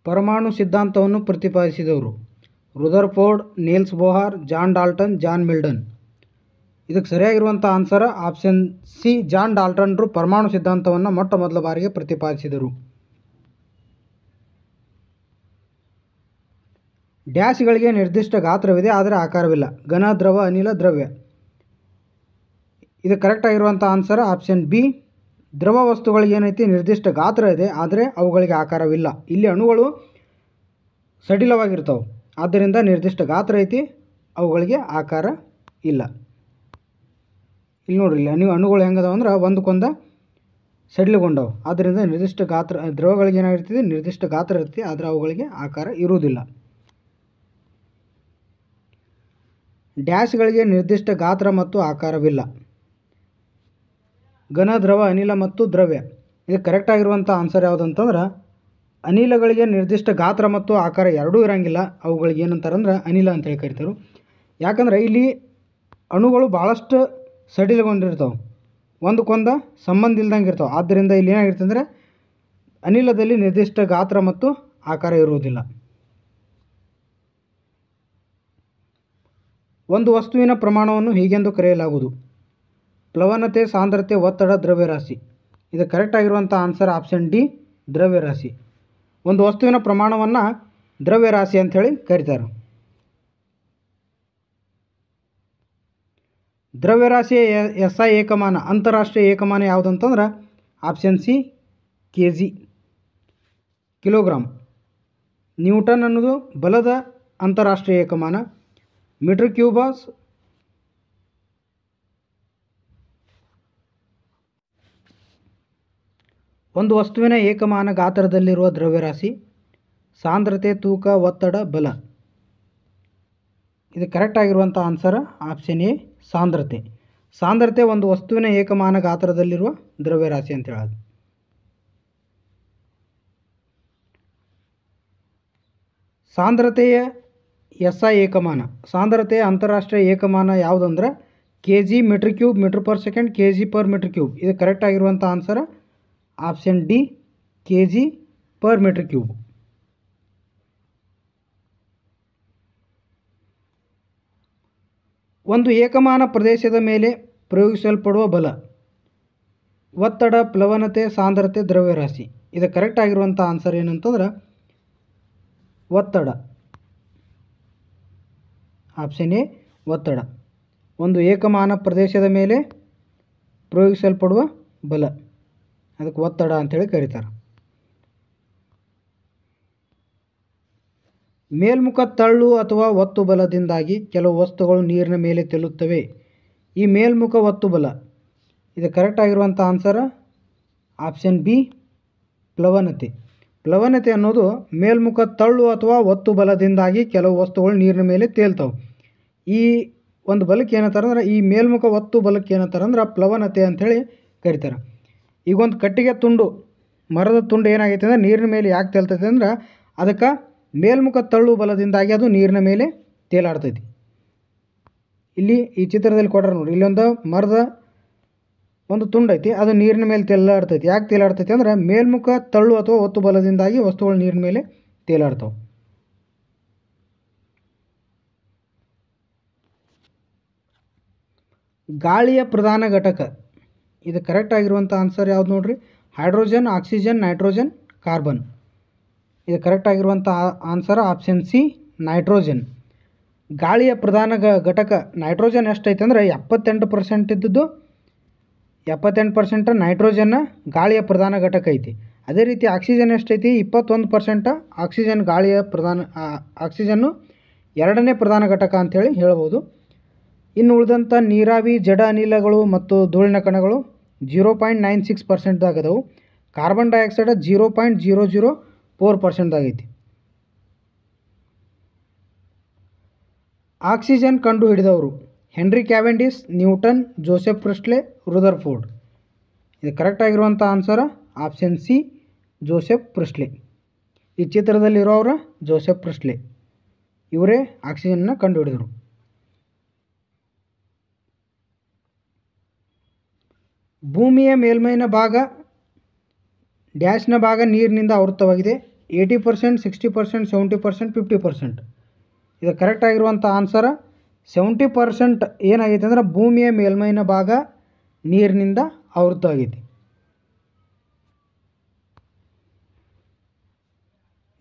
ಪರಮಾಣು ಸಿದ್ಧಾಂತವನ್ನು ಪ್ರತಿಪಾದಿಸಿದವರು Rutherford, Niels Bohr, John Dalton, John Milton. ಇದಕ್ಕೆ ಸರಿಯಾಗಿರುವಂಥ ಆನ್ಸರ್ ಆಪ್ಷನ್ ಸಿ, ಜಾನ್ ಡಾಲ್ಟನ್ರು ಪರಮಾಣು ಸಿದ್ಧಾಂತವನ್ನು ಮೊಟ್ಟ ಮೊದಲ ಬಾರಿಗೆ ಪ್ರತಿಪಾದಿಸಿದರು. ಡ್ಯಾಶ್ಗಳಿಗೆ ನಿರ್ದಿಷ್ಟ ಗಾತ್ರವಿದೆ ಆದರೆ ಆಕಾರವಿಲ್ಲ. ಘನ, ದ್ರವ, ಅನಿಲ, ದ್ರವ್ಯ. ಇದು ಕರೆಕ್ಟ್ ಆಗಿರುವಂಥ ಆನ್ಸರ್ ಆಪ್ಷನ್ ಬಿ. ದ್ರವ ವಸ್ತುಗಳಿಗೆ ಏನೈತಿ ನಿರ್ದಿಷ್ಟ ಗಾತ್ರ ಇದೆ ಆದರೆ ಅವುಗಳಿಗೆ ಆಕಾರವಿಲ್ಲ. ಇಲ್ಲಿ ಅಣುಗಳು ಸಡಿಲವಾಗಿರ್ತಾವೆ, ಆದ್ದರಿಂದ ನಿರ್ದಿಷ್ಟ ಗಾತ್ರ ಐತಿ, ಅವುಗಳಿಗೆ ಆಕಾರ ಇಲ್ಲ. ಇಲ್ಲಿ ನೋಡ್ರಿ, ಇಲ್ಲಿ ಅಣುಗಳು ಹೆಂಗದಾವ ಅಂದ್ರೆ ಒಂದಕ್ಕೊಂದು ಸಡಿಲಗೊಂಡವು, ಆದ್ದರಿಂದ ನಿರ್ದಿಷ್ಟ ಗಾತ್ರ. ದ್ರವಗಳಿಗೆ ಏನಾಗಿರ್ತದೆ, ನಿರ್ದಿಷ್ಟ ಗಾತ್ರ ಇರ್ತದೆ ಆದರೆ ಅವುಗಳಿಗೆ ಆಕಾರ ಇರುವುದಿಲ್ಲ. ಡ್ಯಾಶ್ಗಳಿಗೆ ನಿರ್ದಿಷ್ಟ ಗಾತ್ರ ಮತ್ತು ಆಕಾರವಿಲ್ಲ. ಘನ, ದ್ರವ, ಅನಿಲ ಮತ್ತು ದ್ರವ್ಯ. ಇದು ಕರೆಕ್ಟ್ ಆಗಿರುವಂಥ ಆನ್ಸರ್ ಯಾವುದಂತಂದ್ರೆ ಅನಿಲಗಳಿಗೆ ನಿರ್ದಿಷ್ಟ ಗಾತ್ರ ಮತ್ತು ಆಕಾರ ಎರಡೂ ಇರೋಂಗಿಲ್ಲ. ಅವುಗಳಿಗೆ ಏನಂತಾರಂದ್ರೆ ಅನಿಲ ಅಂತೇಳಿ ಕರಿತಾರೆ. ಯಾಕಂದ್ರೆ ಇಲ್ಲಿ ಅಣುಗಳು ಭಾಳಷ್ಟು ಸಡಿಲಗೊಂಡಿರ್ತಾವೆ, ಒಂದಕ್ಕೊಂದು ಸಂಬಂಧ ಇಲ್ದಂಗೆ ಇರ್ತಾವೆ. ಆದ್ದರಿಂದ ಇಲ್ಲಿ ಏನಾಗಿರ್ತದೆ ಅಂದರೆ ಅನಿಲದಲ್ಲಿ ನಿರ್ದಿಷ್ಟ ಗಾತ್ರ ಮತ್ತು ಆಕಾರ ಇರುವುದಿಲ್ಲ. ಒಂದು ವಸ್ತುವಿನ ಪ್ರಮಾಣವನ್ನು ಹೀಗೆಂದು ಕರೆಯಲಾಗುವುದು: ಪ್ಲವನತೆ, ಸಾಂದ್ರತೆ, ಒತ್ತಡ, ದ್ರವ್ಯರಾಶಿ. ಇದು ಕರೆಕ್ಟ್ ಆಗಿರುವಂಥ ಆನ್ಸರ್ ಆಪ್ಷನ್ ಡಿ, ದ್ರವ್ಯರಾಶಿ. ಒಂದು ವಸ್ತುವಿನ ಪ್ರಮಾಣವನ್ನು ದ್ರವ್ಯರಾಶಿ ಅಂಥೇಳಿ ಕರೀತಾರೆ. ದ್ರವ್ಯರಾಶಿಯ SI ಏಕಮಾನ, ಅಂತಾರಾಷ್ಟ್ರೀಯ ಏಕಮಾನ ಯಾವುದಂತಂದ್ರೆ option C, kg, kilogram. Newton ಅನ್ನೋದು ಬಲದ ಅಂತಾರಾಷ್ಟ್ರೀಯ ಏಕಮಾನ. ಮೀಟರ್ ಕ್ಯೂಬಸ್. ಒಂದು ವಸ್ತುವಿನ ಏಕಮಾನ ಗಾತ್ರದಲ್ಲಿರುವ ದ್ರವ್ಯರಾಶಿ. ಸಾಂದ್ರತೆ, ತೂಕ, ಒತ್ತಡ, ಬಲ. ಇದು ಕರೆಕ್ಟ್ ಆಗಿರುವಂಥ ಆನ್ಸರ್ ಆಪ್ಷನ್ ಎ, ಸಾಂದ್ರತೆ. ಸಾಂದ್ರತೆ ಒಂದು ವಸ್ತುವಿನ ಏಕಮಾನ ಗಾತ್ರದಲ್ಲಿರುವ ದ್ರವ್ಯರಾಶಿ ಅಂತ ಹೇಳೋದು. ಸಾಂದ್ರತೆಯ SI ಏಕಮಾನ. ಸಾಂದ್ರತೆಯ ಅಂತಾರಾಷ್ಟ್ರೀಯ ಏಕಮಾನ ಯಾವುದಂದ್ರೆ kg, metre cube, metre per second, kg per metre cube. ಇದು ಕರೆಕ್ಟ್ ಆಗಿರುವಂಥ answer option D, kg per metre cube. ಒಂದು ಏಕಮಾನ ಪ್ರದೇಶದ ಮೇಲೆ ಪ್ರಯೋಗಿಸಲ್ಪಡುವ ಬಲ. ಒತ್ತಡ, ಪ್ಲವನತೆ, ಸಾಂದ್ರತೆ, ದ್ರವ್ಯರಾಶಿ. ಇದು ಕರೆಕ್ಟ್ ಆಗಿರುವಂಥ ಆನ್ಸರ್ ಏನಂತಂದ್ರೆ ಒತ್ತಡ. ಆಪ್ಷನ್ ಎ, ಒತ್ತಡ. ಒಂದು ಏಕಮಾನ ಪ್ರದೇಶದ ಮೇಲೆ ಪ್ರಯೋಗಿಸಲ್ಪಡುವ ಬಲ, ಅದಕ್ಕೆ ಒತ್ತಡ ಅಂಥೇಳಿ ಕರೀತಾರೆ. ಮೇಲ್ಮುಖ ತಳ್ಳು ಅಥವಾ ಒತ್ತು ಬಲದಿಂದಾಗಿ ಕೆಲವು ವಸ್ತುಗಳು ನೀರಿನ ಮೇಲೆ ತೇಲುತ್ತವೆ. ಈ ಮೇಲ್ಮುಖ ಒತ್ತು ಬಲ. ಇದು ಕರೆಕ್ಟ್ ಆಗಿರುವಂಥ ಆನ್ಸರ್ ಆಪ್ಷನ್ ಬಿ, ಪ್ಲವನತೆ. ಪ್ಲವನತೆ ಅನ್ನೋದು ಮೇಲ್ಮುಖ ತಳ್ಳು ಅಥವಾ ಒತ್ತು ಬಲದಿಂದಾಗಿ ಕೆಲವು ವಸ್ತುಗಳು ನೀರಿನ ಮೇಲೆ ತೇಲ್ತವೆ. ಈ ಒಂದು ಬಲಕ್ಕೆ ಏನಂತಾರೆ ಅಂದ್ರೆ, ಈ ಮೇಲ್ಮುಖ ಒತ್ತು ಬಲಕ್ಕೆ ಏನಂತಾರೆ ಅಂದ್ರೆ ಪ್ಲವನತೆ ಅಂಥೇಳಿ ಕರೀತಾರೆ. ಈಗ ಒಂದು ಕಟ್ಟಿಗೆ ತುಂಡು, ಮರದ ತುಂಡು ಏನಾಗೈತೆ ಅಂದರೆ ನೀರಿನ ಮೇಲೆ ಯಾಕೆ ತೇಲ್ತೈತೆ ಅಂದ್ರೆ ಅದಕ್ಕೆ ಮೇಲ್ಮುಖ ತಳ್ಳು ಬಲದಿಂದಾಗಿ ಅದು ನೀರಿನ ಮೇಲೆ ತೇಲಾಡ್ತೈತಿ. ಇಲ್ಲಿ ಈ ಚಿತ್ರದಲ್ಲಿ ಕೊಡ್ರೆ ನೋಡಿ, ಇಲ್ಲೊಂದು ಮರದ ಒಂದು ತುಂಡು ಐತಿ, ಅದು ನೀರಿನ ಮೇಲೆ ತೇಲಾಡ್ತೈತಿ. ಯಾಕೆ ತೇಲಾಡ್ತೈತಿ ಅಂದರೆ ಮೇಲ್ಮುಖ ತಳ್ಳು ಅಥವಾ ಒತ್ತು ಬಲದಿಂದಾಗಿ ವಸ್ತುಗಳು ನೀರಿನ ಮೇಲೆ ತೇಲಾಡ್ತಾವೆ. ಗಾಳಿಯ ಪ್ರಧಾನ ಘಟಕ. ಇದು ಕರೆಕ್ಟ್ ಆಗಿರುವಂಥ ಆನ್ಸರ್ ಯಾವ್ದು ನೋಡ್ರಿ, ಹೈಡ್ರೋಜನ್, ಆಕ್ಸಿಜನ್, ನೈಟ್ರೋಜನ್, ಕಾರ್ಬನ್. ಇದು ಕರೆಕ್ಟ್ ಆಗಿರುವಂಥ ಆನ್ಸರ್ ಆಪ್ಷನ್ ಸಿ, ನೈಟ್ರೋಜನ್. ಗಾಳಿಯ ಪ್ರಧಾನ ಘಟಕ ನೈಟ್ರೋಜನ್ ಎಷ್ಟೈತೆ ಅಂದರೆ 78% ಇದ್ದದ್ದು, 78% ನೈಟ್ರೋಜನ್ನ ಗಾಳಿಯ ಪ್ರಧಾನ ಘಟಕ ಐತಿ. ಅದೇ ರೀತಿ ಆಕ್ಸಿಜನ್ ಎಷ್ಟೈತಿ, 21% ಆಕ್ಸಿಜನ್ ಗಾಳಿಯ ಆಕ್ಸಿಜನ್ನು ಎರಡನೇ ಪ್ರಧಾನ ಘಟಕ ಅಂಥೇಳಿ ಹೇಳ್ಬೋದು. ಇನ್ನು ಉಳಿದಂಥ ನೀರಾವಿ, ಜಡ ಅನಿಲಗಳು ಮತ್ತು ಧೂಳಿನ ಕಣಗಳು 0.96% ಆಗದವು. ಕಾರ್ಬನ್ ಡೈಆಕ್ಸೈಡ್ 0.004% ಆಗೈತಿ. ಆಕ್ಸಿಜನ್ ಕಂಡು ಹಿಡಿದವರು Henry Cavendish, Newton, Joseph Priestley, Rutherford. ಇದು ಕರೆಕ್ಟ್ ಆಗಿರುವಂಥ answer option C, Joseph Priestley. ಈ ಚಿತ್ರದಲ್ಲಿರೋರು ಜೋಸೆಫ್ ಪ್ರಿಸ್ಟ್ಲೆ, ಇವರೇ ಆಕ್ಸಿಜನ್ನ ಕಂಡು ಹಿಡಿದರು. ಭೂಮಿಯ ಮೇಲ್ಮೈನ ಭಾಗ ಡ್ಯಾಶ್ನ ಭಾಗ ನೀರಿನಿಂದ ಆವೃತವಾಗಿದೆ. 80%, 60%, 70%, 50%. ಇದು ಕರೆಕ್ಟ್ ಆಗಿರುವಂಥ ಆನ್ಸರ್ 70% ಏನಾಗೈತೆ ಅಂದ್ರೆ ಭೂಮಿಯ ಮೇಲ್ಮೈನ ಭಾಗ ನೀರಿನಿಂದ ಆವೃತವಾಗೈತಿ.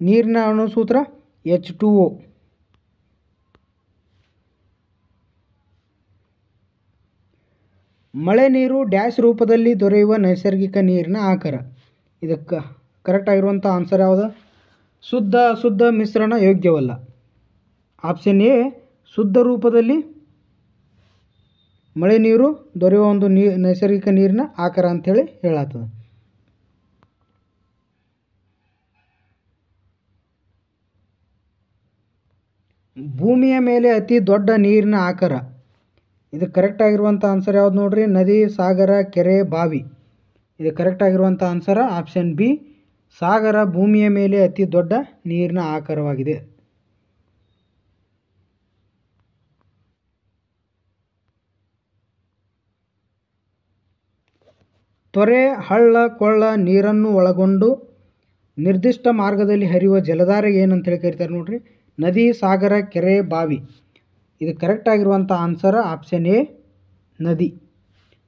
ನೀರಿನ ಅಣುಸೂತ್ರ H2O. ಮಳೆ ನೀರು ಡ್ಯಾಶ್ ರೂಪದಲ್ಲಿ ದೊರೆಯುವ ನೈಸರ್ಗಿಕ ನೀರಿನ ಆಕಾರ. ಇದಕ್ಕೆ ಕರೆಕ್ಟ್ ಆಗಿರುವಂಥ ಆನ್ಸರ್ ಯಾವುದು? ಶುದ್ಧ ಅಶುದ್ಧ ಮಿಶ್ರಣ ಯೋಗ್ಯವಲ್ಲ. ಆಪ್ಷನ್ ಎ ಶುದ್ಧ ರೂಪದಲ್ಲಿ ಮಳೆ ನೀರು ದೊರೆಯುವ ಒಂದು ನೈಸರ್ಗಿಕ ನೀರಿನ ಆಕಾರ ಅಂಥೇಳಿ ಹೇಳತ್ತದ. ಭೂಮಿಯ ಮೇಲೆ ಅತಿ ದೊಡ್ಡ ನೀರಿನ ಆಕಾರ. ಇದು ಕರೆಕ್ಟ್ ಆಗಿರುವಂಥ ಆನ್ಸರ್ ಯಾವ್ದು ನೋಡ್ರಿ? ನದಿ, ಸಾಗರ, ಕೆರೆ, ಬಾವಿ. ಇದು ಕರೆಕ್ಟ್ ಆಗಿರುವಂಥ ಆನ್ಸರ್ ಆಪ್ಷನ್ ಬಿ, ಸಾಗರ ಭೂಮಿಯ ಮೇಲೆ ಅತಿ ದೊಡ್ಡ ನೀರಿನ ಆಕಾರವಾಗಿದೆ. ತೊರೆ, ಹಳ್ಳ, ಕೊಳ್ಳ ನೀರನ್ನು ಒಳಗೊಂಡು ನಿರ್ದಿಷ್ಟ ಮಾರ್ಗದಲ್ಲಿ ಹರಿಯುವ ಜಲಧಾರೆ ಏನಂತೇಳಿ ಕರೀತಾರೆ ನೋಡ್ರಿ? ನದಿ, ಸಾಗರ, ಕೆರೆ, ಬಾವಿ. ಇದು ಕರೆಕ್ಟ್ ಆಗಿರುವಂಥ ಆನ್ಸರ್ ಆಪ್ಷನ್ ಎ, ನದಿ.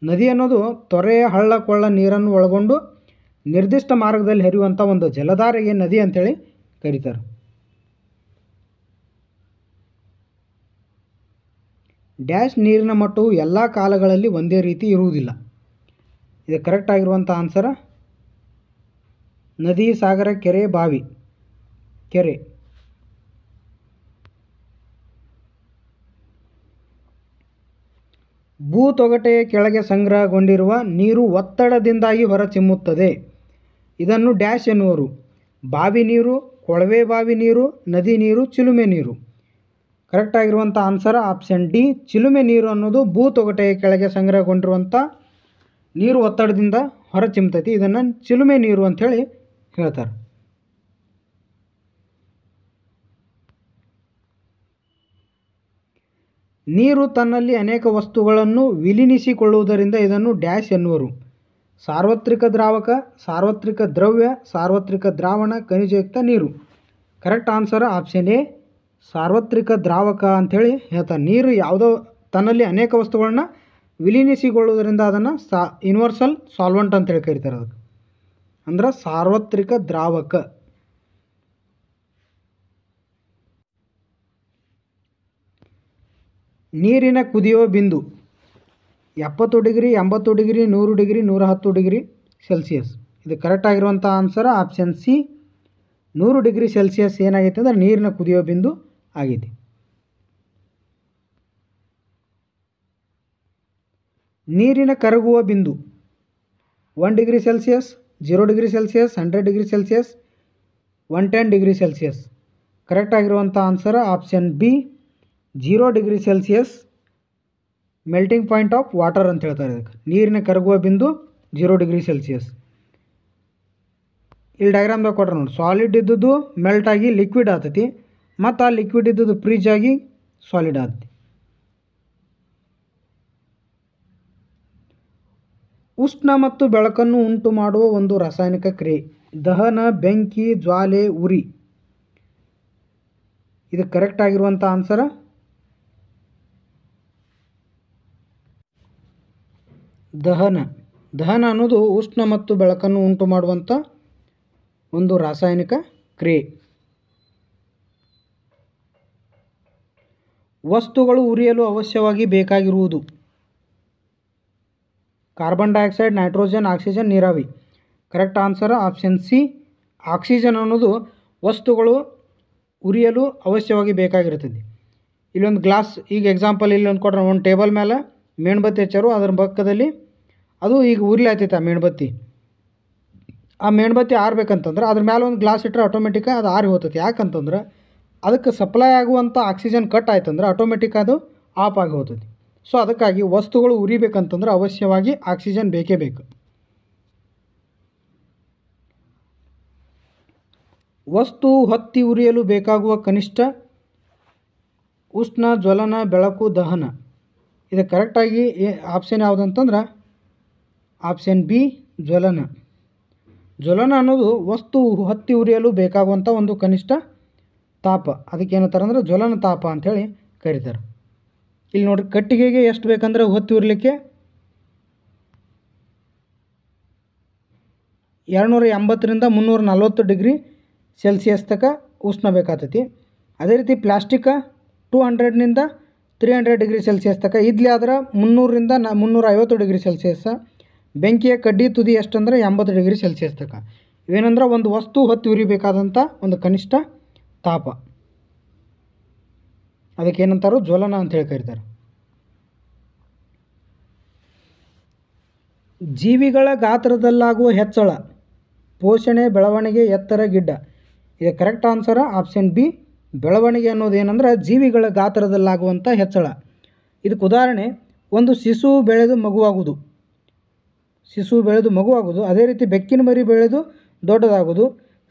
ನದಿ ಅನ್ನೋದು ತೊರೆ, ಹಳ್ಳ, ಕೊಳ್ಳ ನೀರನ್ನು ಒಳಗೊಂಡು ನಿರ್ದಿಷ್ಟ ಮಾರ್ಗದಲ್ಲಿ ಹರಿಯುವಂಥ ಒಂದು ಜಲಧಾರೆಗೆ ನದಿ ಅಂಥೇಳಿ ಕರೀತಾರೆ. ಡ್ಯಾಶ್ ನೀರಿನ ಮಟ್ಟವು ಎಲ್ಲ ಕಾಲಗಳಲ್ಲಿ ಒಂದೇ ರೀತಿ ಇರುವುದಿಲ್ಲ. ಇದು ಕರೆಕ್ಟ್ ಆಗಿರುವಂಥ ಆನ್ಸರ್ ನದಿ, ಸಾಗರ, ಕೆರೆ, ಬಾವಿ. ಕೆರೆ. ಭೂತೊಗಟೆಯ ಕೆಳಗೆ ಸಂಗ್ರಹಗೊಂಡಿರುವ ನೀರು ಒತ್ತಡದಿಂದಾಗಿ ಹೊರಚಿಮ್ಮುತ್ತದೆ. ಇದನ್ನು ಡ್ಯಾಶ್ ಎನ್ನುವರು? ಬಾವಿ ನೀರು, ಕೊಳವೆ ಬಾವಿ ನೀರು, ನದಿ ನೀರು, ಚಿಲುಮೆ ನೀರು. ಕರೆಕ್ಟ್ ಆಗಿರುವಂಥ ಆನ್ಸರ್ ಆಪ್ಷನ್ ಡಿ, ಚಿಲುಮೆ ನೀರು ಅನ್ನೋದು ಭೂತೊಗಟೆಯ ಕೆಳಗೆ ಸಂಗ್ರಹಗೊಂಡಿರುವಂಥ ನೀರು ಒತ್ತಡದಿಂದ ಹೊರಚಿಮ್ತೈತಿ. ಇದನ್ನು ಚಿಲುಮೆ ನೀರು ಅಂಥೇಳಿ ಹೇಳ್ತಾರೆ. ನೀರು ತನ್ನಲ್ಲಿ ಅನೇಕ ವಸ್ತುಗಳನ್ನು ವಿಲೀನಿಸಿಕೊಳ್ಳುವುದರಿಂದ ಇದನ್ನು ಡ್ಯಾಶ್ ಎನ್ನುವರು? ಸಾರ್ವತ್ರಿಕ ದ್ರಾವಕ, ಸಾರ್ವತ್ರಿಕ ದ್ರವ್ಯ, ಸಾರ್ವತ್ರಿಕ ದ್ರಾವಣ, ಖನಿಜಯುಕ್ತ ನೀರು. ಕರೆಕ್ಟ್ ಆನ್ಸರ್ ಆಪ್ಷನ್ ಎ, ಸಾರ್ವತ್ರಿಕ ದ್ರಾವಕ ಅಂಥೇಳಿ ಹೇಳ್ತಾರೆ. ನೀರು ಯಾವುದೋ ತನ್ನಲ್ಲಿ ಅನೇಕ ವಸ್ತುಗಳನ್ನ ವಿಲೀನಿಸಿಕೊಳ್ಳುವುದರಿಂದ ಅದನ್ನು ಯೂನಿವರ್ಸಲ್ ಸಾಲ್ವೆಂಟ್ ಅಂತೇಳಿ ಕರೀತಾರೆ. ಅದಕ್ಕೆ ಅಂದ್ರೆ ಸಾರ್ವತ್ರಿಕ ದ್ರಾವಕ. ನೀರಿನ ಕುದಿಯುವ ಬಿಂದು 70 degree, 80 degree, 100 degree, 110 degree Celsius. ಇದು ಕರೆಕ್ಟ್ ಆಗಿರುವಂಥ answer option C, 100 degree Celsius ಏನಾಗೈತೆ ಅಂದರೆ ನೀರಿನ ಕುದಿಯುವ ಬಿಂದು ಆಗೈತಿ. ನೀರಿನ ಕರಗುವ ಬಿಂದು 1 degree Celsius, 0 degree Celsius, 100 degree Celsius, 110 degree Celsius. Correct ಆಗಿರುವಂಥ answer option B, 0 degree Celsius melting point of water ಅಂತ ಹೇಳ್ತಾರೆ. ಇದಕ್ಕೆ ನೀರಿನ ಕರಗುವ ಬಿಂದು 0 ಡಿಗ್ರಿ ಸೆಲ್ಸಿಯಸ್. ಇಲ್ಲಿ ಡಯಾಗ್ರಾಮ್ದಾಗ ಕೊಟ್ರೆ ನೋಡಿ, ಸಾಲಿಡ್ ಇದ್ದದ್ದು ಮೆಲ್ಟ್ ಆಗಿ ಲಿಕ್ವಿಡ್ ಆಗ್ತೈತಿ, ಮತ್ತು ಆ ಲಿಕ್ವಿಡ್ ಇದ್ದದ್ದು ಫ್ರೀಜ್ ಆಗಿ ಸಾಲಿಡ್ ಆಗ್ತೈತಿ. ಉಷ್ಣ ಮತ್ತು ಬೆಳಕನ್ನು ಉಂಟು ಮಾಡುವ ಒಂದು ರಾಸಾಯನಿಕ ಕ್ರಿಯೆ. ದಹನ, ಬೆಂಕಿ, ಜ್ವಾಲೆ, ಉರಿ. ಇದು ಕರೆಕ್ಟ್ ಆಗಿರುವಂಥ ಆನ್ಸರ್ ದಹನ. ದಹನ ಅನ್ನೋದು ಉಷ್ಣ ಮತ್ತು ಬೆಳಕನ್ನು ಉಂಟು ಮಾಡುವಂಥ ಒಂದು ರಾಸಾಯನಿಕ ಕ್ರಿಯೆ. ವಸ್ತುಗಳು ಉರಿಯಲು ಅವಶ್ಯವಾಗಿ ಬೇಕಾಗಿರುವುದು ಕಾರ್ಬನ್ ಡೈಆಕ್ಸೈಡ್, ನೈಟ್ರೋಜನ್, ಆಕ್ಸಿಜನ್, ನೀರಾವಿ. Correct answer option C, oxygen ಅನ್ನೋದು ವಸ್ತುಗಳು ಉರಿಯಲು ಅವಶ್ಯವಾಗಿ ಬೇಕಾಗಿರ್ತದೆ. ಇಲ್ಲೊಂದು ಗ್ಲಾಸ್, ಈಗ ಎಕ್ಸಾಂಪಲ್ ಇಲ್ಲೊಂದು ಕೊಟ್ರೆ, ಒಂದು ಟೇಬಲ್ ಮೇಲೆ ಮೇಣಬತ್ತಿ ಹಚ್ಚಾರು, ಅದರ ಪಕ್ಕದಲ್ಲಿ ಅದು ಈಗ ಉರಿಲಿ ಆಗ್ತೈತೆ. ಆ ಮೇಣಬತ್ತಿ ಆರ್ಬೇಕಂತಂದ್ರೆ ಅದ್ರ ಮೇಲೆ ಒಂದು ಗ್ಲಾಸ್ ಇಟ್ಟರೆ ಆಟೋಮೆಟಿಕ್ಕಾಗಿ ಅದು ಆರಿ ಹೋಗ್ತೈತಿ. ಯಾಕಂತಂದ್ರೆ ಅದಕ್ಕೆ ಸಪ್ಲೈ ಆಗುವಂಥ ಆಕ್ಸಿಜನ್ ಕಟ್ ಆಯ್ತಂದ್ರೆ ಆಟೋಮೆಟಿಕ್ ಅದು ಆಫ್ ಆಗಿ ಹೋಗ್ತೈತಿ. ಸೊ ಅದಕ್ಕಾಗಿ ವಸ್ತುಗಳು ಉರಿಬೇಕಂತಂದ್ರೆ ಅವಶ್ಯವಾಗಿ ಆಕ್ಸಿಜನ್ ಬೇಕೇ ಬೇಕು. ವಸ್ತು ಹೊತ್ತಿ ಉರಿಯಲು ಬೇಕಾಗುವ ಕನಿಷ್ಠ ಉಷ್ಣ, ಜ್ವಲನ, ಬೆಳಕು, ದಹನ. ಇದು ಕರೆಕ್ಟಾಗಿ ಆಪ್ಷನ್ ಯಾವುದಂತಂದ್ರೆ ಆಪ್ಷನ್ ಬಿ, ಜ್ವಲನ. ಜ್ವಲನ ಅನ್ನೋದು ವಸ್ತು ಹತ್ತಿ ಉರಿಯಲು ಬೇಕಾಗುವಂಥ ಒಂದು ಕನಿಷ್ಠ ತಾಪ, ಅದಕ್ಕೆ ಏನಂತಾರೆ ಅಂದರೆ ಜ್ವಲನ ತಾಪ ಅಂಥೇಳಿ ಕರೀತಾರೆ. ಇಲ್ಲಿ ನೋಡಿರಿ, ಕಟ್ಟಿಗೆಗೆ ಎಷ್ಟು ಬೇಕಂದ್ರೆ ಹೊತ್ತಿ ಉರಿಲಿಕ್ಕೆ 280ರಿಂದ 340 ಡಿಗ್ರಿ ಸೆಲ್ಸಿಯಸ್ ತನಕ ಉಷ್ಣ ಬೇಕಾಗ್ತೈತಿ. ಅದೇ ರೀತಿ ಪ್ಲಾಸ್ಟಿಕ್ 200ನಿಂದ 300 ಡಿಗ್ರಿ ಸೆಲ್ಸಿಯಸ್ ತನಕ, ಇಡ್ಲಿ ಆದ್ರೆ 300ರಿಂದ 350 ಡಿಗ್ರಿ ಸೆಲ್ಸಿಯಸ್. ಬೆಂಕಿಯ ಕಡ್ಡಿ ತುದಿ ಎಷ್ಟಂದ್ರೆ 80 ಡಿಗ್ರಿ ಸೆಲ್ಸಿಯಸ್ ತನಕ. ಇವೇನಂದ್ರೆ ಒಂದು ವಸ್ತು ಹೊತ್ತಿ ಉರಿಬೇಕಾದಂಥ ಒಂದು ಕನಿಷ್ಠ ತಾಪ, ಅದಕ್ಕೆ ಏನಂತಾರೋ ಜ್ವಲನ ಅಂತೇಳಿ ಕರೀತಾರೆ. ಜೀವಿಗಳ ಗಾತ್ರದಲ್ಲಾಗುವ ಹೆಚ್ಚಳ, ಪೋಷಣೆ, ಬೆಳವಣಿಗೆ, ಎತ್ತರ, ಗಿಡ್ಡ. ಇದು ಕರೆಕ್ಟ್ ಆನ್ಸರ್ ಆಪ್ಷನ್ ಬಿ. ಬೆಳವಣಿಗೆ ಅನ್ನೋದು ಏನಂದ್ರೆ ಜೀವಿಗಳ ಗಾತ್ರದಲ್ಲಾಗುವಂಥ ಹೆಚ್ಚಳ. ಇದಕ್ಕೆ ಉದಾಹರಣೆ ಒಂದು ಶಿಶು ಬೆಳೆದು ಮಗುವಾಗುವುದು, ಅದೇ ರೀತಿ ಬೆಕ್ಕಿನ ಮರಿ ಬೆಳೆದು ದೊಡ್ಡದಾಗೋದು,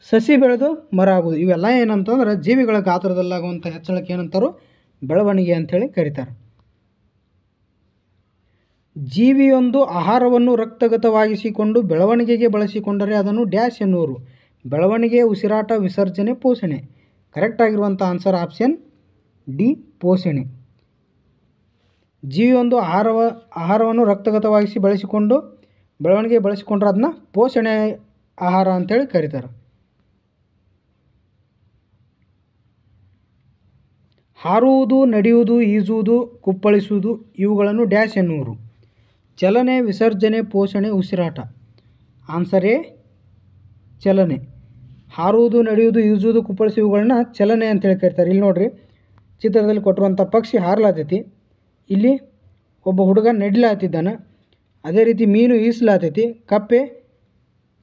ಸಸಿ ಬೆಳೆದು ಮರ ಆಗೋದು. ಇವೆಲ್ಲ ಏನಂತಂದ್ರೆ ಜೀವಿಗಳ ಗಾತ್ರದಲ್ಲಾಗುವಂಥ ಹೆಚ್ಚಳಕ್ಕೆ ಏನಂತಾರೋ ಬೆಳವಣಿಗೆ ಅಂಥೇಳಿ ಕರೀತಾರೆ. ಜೀವಿಯೊಂದು ಆಹಾರವನ್ನು ರಕ್ತಗತವಾಗಿಸಿಕೊಂಡು ಬೆಳವಣಿಗೆಗೆ ಬಳಸಿಕೊಂಡರೆ ಅದನ್ನು ಡ್ಯಾಶ್ ಎನ್ನುವರು. ಬೆಳವಣಿಗೆ, ಉಸಿರಾಟ, ವಿಸರ್ಜನೆ, ಪೋಷಣೆ. ಕರೆಕ್ಟ್ ಆಗಿರುವಂಥ ಆನ್ಸರ್ ಆಪ್ಷನ್ ಡಿ, ಪೋಷಣೆ. ಜೀವಿಯೊಂದು ಆಹಾರವನ್ನು ರಕ್ತಗತವಾಗಿಸಿ ಬಳಸಿಕೊಂಡು ಬೆಳವಣಿಗೆ ಬಳಸಿಕೊಂಡ್ರೆ ಅದನ್ನ ಪೋಷಣೆ ಆಹಾರ ಅಂತೇಳಿ ಕರೀತಾರೆ. ಹಾರುವುದು, ನಡೆಯುವುದು, ಈಜುವುದು, ಕುಪ್ಪಳಿಸುವುದು ಇವುಗಳನ್ನು ಡ್ಯಾಶ್ ಎನ್ನುವರು. ಚಲನೆ, ವಿಸರ್ಜನೆ, ಪೋಷಣೆ, ಉಸಿರಾಟ. ಆನ್ಸರ್ ಎ, ಚಲನೆ. ಹಾರುವುದು, ನಡೆಯುವುದು, ಈಜುವುದು, ಕುಪ್ಪಳಿಸುವುದು ಇವುಗಳನ್ನ ಚಲನೆ ಅಂತೇಳಿ ಕರೀತಾರೆ. ಇಲ್ಲಿ ನೋಡ್ರಿ, ಚಿತ್ರದಲ್ಲಿ ಕೊಟ್ಟಿರುವಂಥ ಪಕ್ಷಿ ಹಾರಲಾತೈತಿ, ಇಲ್ಲಿ ಒಬ್ಬ ಹುಡುಗ ನಡಿಲಾತಿದ್ದಾನೆ, ಅದೇ ರೀತಿ ಮೀನು ಈಸಲಾತೈತಿ, ಕಪ್ಪೆ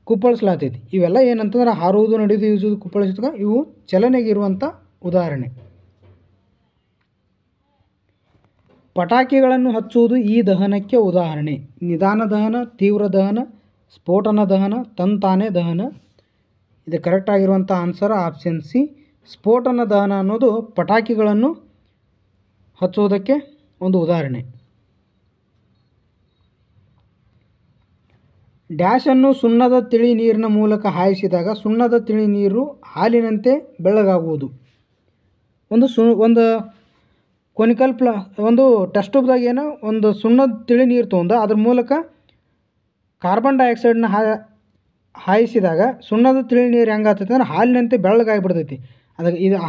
ಕುಪ್ಪಳಿಸ್ಲಾತೈತಿ. ಇವೆಲ್ಲ ಏನಂತಂದ್ರೆ ಹಾರುವುದು, ನಡೆಯುವುದು, ಈಜುವುದು, ಕುಪ್ಪಳಿಸುವುದು ಇವು ಚಲನೆಗೆ ಇರುವಂಥ ಉದಾಹರಣೆ. ಪಟಾಕಿಗಳನ್ನು ಹಚ್ಚುವುದು ಈ ದಹನಕ್ಕೆ ಉದಾಹರಣೆ. ನಿಧಾನ ದಹನ, ತೀವ್ರ ದಹನ, ಸ್ಫೋಟನ ದಹನ, ತಂತಾನೆ ದಹನ. ಇದು ಕರೆಕ್ಟ್ ಆಗಿರುವಂಥ ಆನ್ಸರ್ ಆಪ್ಷನ್ ಸಿ. ಸ್ಫೋಟನ ದಹನ ಅನ್ನೋದು ಪಟಾಕಿಗಳನ್ನು ಹಚ್ಚುವುದಕ್ಕೆ ಒಂದು ಉದಾಹರಣೆ. ಡ್ಯಾಶನ್ನು ಸುಣ್ಣದ ತಿಳಿ ನೀರಿನ ಮೂಲಕ ಹಾಯಿಸಿದಾಗ ಸುಣ್ಣದ ತಿಳಿ ನೀರು ಹಾಲಿನಂತೆ ಬೆಳ್ಳಗಾಗುವುದು. ಒಂದು ಕೊನಿಕಲ್ ಒಂದು ಟೆಸ್ಟ್ ಟ್ಯೂಬ್ದಾಗ ಏನೋ ಒಂದು ಸುಣ್ಣದ ತಿಳಿ ನೀರು ತೊಗೊಂಡು ಅದ್ರ ಮೂಲಕ ಕಾರ್ಬನ್ ಡೈಆಕ್ಸೈಡ್ನ ಹಾಯಿಸಿದಾಗ ಸುಣ್ಣದ ತಿಳಿ ನೀರು ಹೆಂಗಾಗ್ತೈತೆ ಅಂದ್ರೆ ಹಾಲಿನಂತೆ ಬೆಳ್ಳಗಾಗಿಬಿಡ್ತೈತಿ.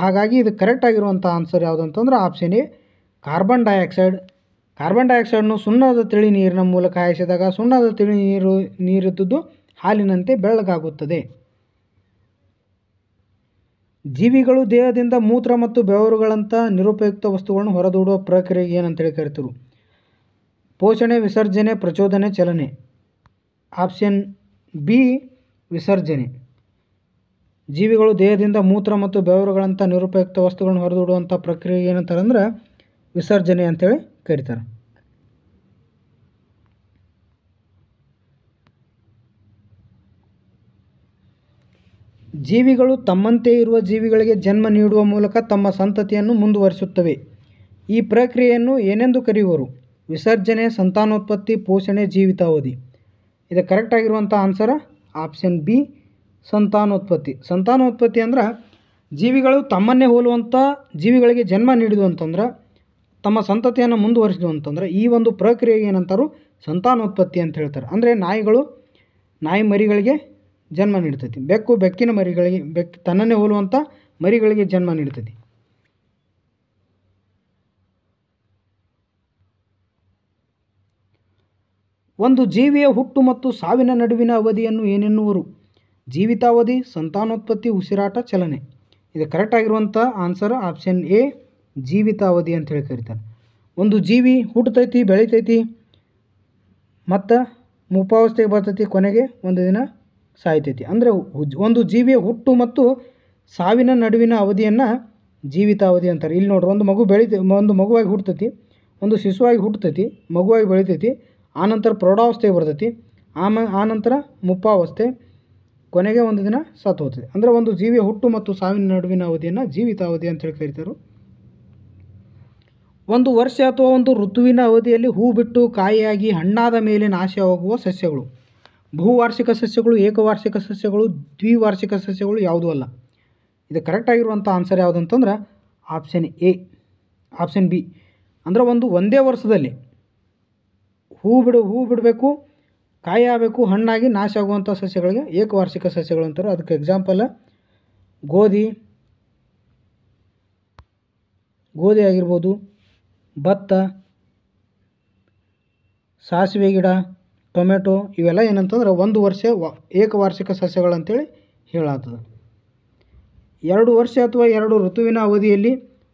ಹಾಗಾಗಿ ಇದು ಕರೆಕ್ಟ್ ಆಗಿರುವಂಥ ಆನ್ಸರ್ ಯಾವುದು ಅಂತಂದ್ರೆ ಆಪ್ಷನ್ ಎ, ಕಾರ್ಬನ್ ಡೈಆಕ್ಸೈಡ್ನು ಸುಣ್ಣದ ತಿಳಿ ನೀರಿನ ಮೂಲಕ ಹಾಯಿಸಿದಾಗ ಸುಣ್ಣದ ತಿಳಿ ನೀರಿದ್ದು ಹಾಲಿನಂತೆ ಬೆಳ್ಳಗಾಗುತ್ತದೆ. ಜೀವಿಗಳು ದೇಹದಿಂದ ಮೂತ್ರ ಮತ್ತು ಬೆವರುಗಳಂಥ ನಿರುಪಯುಕ್ತ ವಸ್ತುಗಳನ್ನು ಹೊರದೂಡುವ ಪ್ರಕ್ರಿಯೆಗೆ ಏನಂತೇಳಿ ಕರಿತರು. ಪೋಷಣೆ, ವಿಸರ್ಜನೆ, ಪ್ರಚೋದನೆ, ಚಲನೆ. ಆಪ್ಷನ್ ಬಿ, ವಿಸರ್ಜನೆ. ಜೀವಿಗಳು ದೇಹದಿಂದ ಮೂತ್ರ ಮತ್ತು ಬೆವರುಗಳಂಥ ನಿರುಪಯುಕ್ತ ವಸ್ತುಗಳನ್ನು ಹೊರದೂಡುವಂಥ ಪ್ರಕ್ರಿಯೆಗೆ ಏನಂತಾರೆ ಅಂದ್ರೆ ವಿಸರ್ಜನೆ ಅಂತೇಳಿ ಕರೀತಾರೆ. ಜೀವಿಗಳು ತಮ್ಮಂತೆ ಇರುವ ಜೀವಿಗಳಿಗೆ ಜನ್ಮ ನೀಡುವ ಮೂಲಕ ತಮ್ಮ ಸಂತತಿಯನ್ನು ಮುಂದುವರಿಸುತ್ತವೆ. ಈ ಪ್ರಕ್ರಿಯೆಯನ್ನು ಏನೆಂದು ಕರೆಯುವರು. ವಿಸರ್ಜನೆ, ಸಂತಾನೋತ್ಪತ್ತಿ, ಪೋಷಣೆ, ಜೀವಿತಾವಧಿ. ಇದು ಕರೆಕ್ಟ್ ಆಗಿರುವಂಥ ಆನ್ಸರ್ ಆಪ್ಷನ್ ಬಿ, ಸಂತಾನೋತ್ಪತ್ತಿ. ಸಂತಾನೋತ್ಪತ್ತಿ ಅಂದ್ರೆ ಜೀವಿಗಳು ತಮ್ಮನ್ನೇ ಹೋಲುವಂಥ ಜೀವಿಗಳಿಗೆ ಜನ್ಮ ನೀಡಿದು ಅಂತಂದ್ರೆ ತಮ್ಮ ಸಂತತಿಯನ್ನು ಮುಂದುವರಿಸಿದು ಅಂತಂದ್ರೆ ಈ ಒಂದು ಪ್ರಕ್ರಿಯೆಗೆ ಏನಂತಾರು ಸಂತಾನೋತ್ಪತ್ತಿ ಅಂತ ಹೇಳ್ತಾರೆ. ಅಂದರೆ ನಾಯಿ ಮರಿಗಳಿಗೆ ಜನ್ಮ ನೀಡ್ತೈತಿ, ಬೆಕ್ಕಿನ ಮರಿಗಳಿಗೆ ತನ್ನನ್ನೇ ಹೋಲುವಂಥ ಮರಿಗಳಿಗೆ ಜನ್ಮ ನೀಡ್ತೈತಿ. ಒಂದು ಜೀವಿಯ ಹುಟ್ಟು ಮತ್ತು ಸಾವಿನ ನಡುವಿನ ಅವಧಿಯನ್ನು ಏನೆನ್ನುವರು. ಜೀವಿತಾವಧಿ, ಸಂತಾನೋತ್ಪತ್ತಿ, ಉಸಿರಾಟ, ಚಲನೆ. ಇದು ಕರೆಕ್ಟ್ ಆಗಿರುವಂಥ ಆನ್ಸರ್ ಆಪ್ಷನ್ ಎ, ಜೀವಿತಾವಧಿ ಅಂತೇಳಿ ಕರೀತಾರೆ. ಒಂದು ಜೀವಿ ಹುಟ್ಟತೈತಿ, ಬೆಳಿತೈತಿ, ಮತ್ತು ಮುಪ್ಪಾವಸ್ಥೆಗೆ ಬರ್ತೈತಿ, ಕೊನೆಗೆ ಒಂದು ದಿನ ಸಾಯ್ತೈತಿ. ಅಂದರೆ ಒಂದು ಜೀವಿಯ ಹುಟ್ಟು ಮತ್ತು ಸಾವಿನ ನಡುವಿನ ಅವಧಿಯನ್ನು ಜೀವಿತಾವಧಿ ಅಂತಾರೆ. ಇಲ್ಲಿ ನೋಡ್ರಿ, ಒಂದು ಮಗುವಾಗಿ ಹುಟ್ಟತೈತಿ, ಒಂದು ಶಿಶುವಾಗಿ ಹುಟ್ಟತೈತಿ, ಮಗುವಾಗಿ ಬೆಳಿತೈತಿ, ಆನಂತರ ಪ್ರೌಢಾವಸ್ಥೆಗೆ ಬರ್ತೈತಿ, ಆನಂತರ ಮುಪ್ಪಾವಸ್ಥೆ, ಕೊನೆಗೆ ಒಂದು ದಿನ ಸತ್ತು ಹೋಗ್ತದೆ. ಅಂದರೆ ಒಂದು ಜೀವಿಯ ಹುಟ್ಟು ಮತ್ತು ಸಾವಿನ ನಡುವಿನ ಅವಧಿಯನ್ನು ಜೀವಿತಾವಧಿ ಅಂತೇಳಿ ಕರೀತಾರೆ. ಒಂದು ವರ್ಷ ಅಥವಾ ಒಂದು ಋತುವಿನ ಅವಧಿಯಲ್ಲಿ ಹೂ ಬಿಟ್ಟು ಕಾಯಿಯಾಗಿ ಹಣ್ಣಾದ ಮೇಲೆ ನಾಶವಾಗುವ ಸಸ್ಯಗಳು. ಬಹುವಾರ್ಷಿಕ ಸಸ್ಯಗಳು, ಏಕವಾರ್ಷಿಕ ಸಸ್ಯಗಳು, ದ್ವಿವಾರ್ಷಿಕ ಸಸ್ಯಗಳು ಯಾವುದೂ ಅಲ್ಲ. ಇದು ಕರೆಕ್ಟಾಗಿರುವಂಥ ಆನ್ಸರ್ ಯಾವುದಂತಂದ್ರೆ ಆಪ್ಷನ್ ಎ, ಆಪ್ಷನ್ ಬಿ. ಅಂದರೆ ಒಂದೇ ವರ್ಷದಲ್ಲಿ ಹೂ ಬಿಡಬೇಕು, ಕಾಯಿ ಆಗಬೇಕು, ಹಣ್ಣಾಗಿ ನಾಶ ಆಗುವಂಥ ಸಸ್ಯಗಳಿಗೆ ಏಕವಾರ್ಷಿಕ ಸಸ್ಯಗಳು ಅಂತಾರೆ. ಅದಕ್ಕೆ ಎಕ್ಸಾಂಪಲ್ ಗೋಧಿ ಆಗಿರ್ಬೋದು, ಭತ್ತ, ಸಾಸಿವೆ ಗಿಡ, ಟೊಮೆಟೊ, ಇವೆಲ್ಲ ಏನಂತಂದ್ರೆ ಒಂದು ವರ್ಷ ಏಕವಾರ್ಷಿಕ ಸಸ್ಯಗಳಂತೇಳಿ ಹೇಳಾಗ್ತದೆ. 2 ವರ್ಷ ಅಥವಾ 2 ಋತುವಿನ ಅವಧಿಯಲ್ಲಿ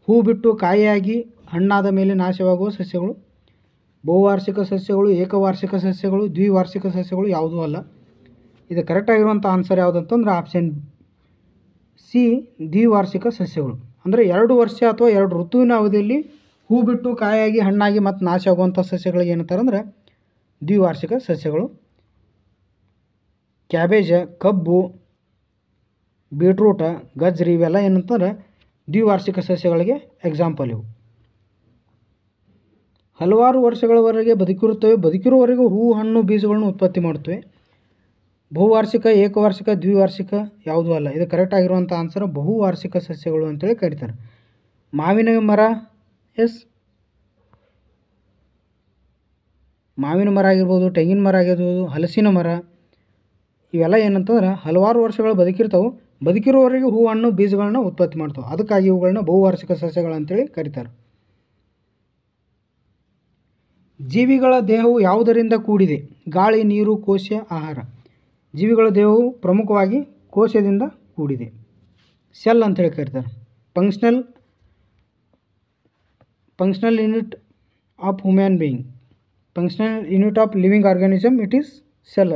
ಹೂ ಬಿಟ್ಟು ಕಾಯಿಯಾಗಿ ಹಣ್ಣಾದ ಮೇಲೆ ನಾಶವಾಗುವ ಸಸ್ಯಗಳು ಬಹುವಾರ್ಷಿಕ ಸಸ್ಯಗಳು, ಏಕವಾರ್ಷಿಕ ಸಸ್ಯಗಳು, ದ್ವಿವಾರ್ಷಿಕ ಸಸ್ಯಗಳು ಯಾವುದೂ ಅಲ್ಲ. ಇದು ಕರೆಕ್ಟಾಗಿರುವಂಥ ಆನ್ಸರ್ ಯಾವುದಂತಂದ್ರೆ ಆಪ್ಷನ್ ಸಿ, ದ್ವಿವಾರ್ಷಿಕ ಸಸ್ಯಗಳು. ಅಂದರೆ 2 ವರ್ಷ ಅಥವಾ 2 ಋತುವಿನ ಅವಧಿಯಲ್ಲಿ ಹೂ ಬಿಟ್ಟು ಕಾಯಾಗಿ ಹಣ್ಣಾಗಿ ಮತ್ತು ನಾಶ ಆಗುವಂಥ ಸಸ್ಯಗಳಿಗೆ ಏನಂತಾರೆ ಅಂದರೆ ದ್ವಿವಾರ್ಷಿಕ ಸಸ್ಯಗಳು. ಕ್ಯಾಬೇಜ, ಕಬ್ಬು, ಬೀಟ್ರೂಟ, ಗಜ್ರಿ ಇವೆಲ್ಲ ಏನಂತಾರೆ ದ್ವಿವಾರ್ಷಿಕ ಸಸ್ಯಗಳಿಗೆ ಎಕ್ಸಾಂಪಲ್ ಇವು. ಹಲವಾರು ವರ್ಷಗಳವರೆಗೆ ಬದುಕಿರುವವರೆಗೂ ಹೂವು, ಹಣ್ಣು, ಬೀಜಗಳನ್ನು ಉತ್ಪತ್ತಿ ಮಾಡುತ್ತವೆ. ಬಹುವಾರ್ಷಿಕ, ಏಕವಾರ್ಷಿಕ, ದ್ವಿವಾರ್ಷಿಕ ಯಾವುದೂ ಅಲ್ಲ. ಇದು ಕರೆಕ್ಟಾಗಿರುವಂಥ ಆನ್ಸರ್ ಬಹುವಾರ್ಷಿಕ ಸಸ್ಯಗಳು ಅಂತೇಳಿ ಕರೀತಾರೆ. ಮಾವಿನ ಮರ, ಮಾವಿನ ಮರ ಆಗಿರ್ಬೋದು, ತೆಂಗಿನ ಮರ ಆಗಿರ್ಬೋದು, ಹಲಸಿನ ಮರ, ಇವೆಲ್ಲ ಏನಂತಂದ್ರೆ ಹಲವಾರು ವರ್ಷಗಳು ಬದುಕಿರುವವರೆಗೆ ಹೂ, ಹಣ್ಣು, ಬೀಜಗಳನ್ನ ಉತ್ಪತ್ತಿ ಮಾಡ್ತವೆ. ಅದಕ್ಕಾಗಿ ಇವುಗಳನ್ನ ಬಹುವಾರ್ಷಿಕ ಸಸ್ಯಗಳಂತೇಳಿ ಕರೀತಾರೆ. ಜೀವಿಗಳ ದೇಹವು ಯಾವುದರಿಂದ ಕೂಡಿದೆ? ಗಾಳಿ, ನೀರು, ಕೋಶ, ಆಹಾರ. ಜೀವಿಗಳ ದೇಹವು ಪ್ರಮುಖವಾಗಿ ಕೋಶದಿಂದ ಕೂಡಿದೆ. ಸೆಲ್ ಅಂತೇಳಿ ಕರೀತಾರೆ. Functional unit of human being, functional unit of living organism, it is cell.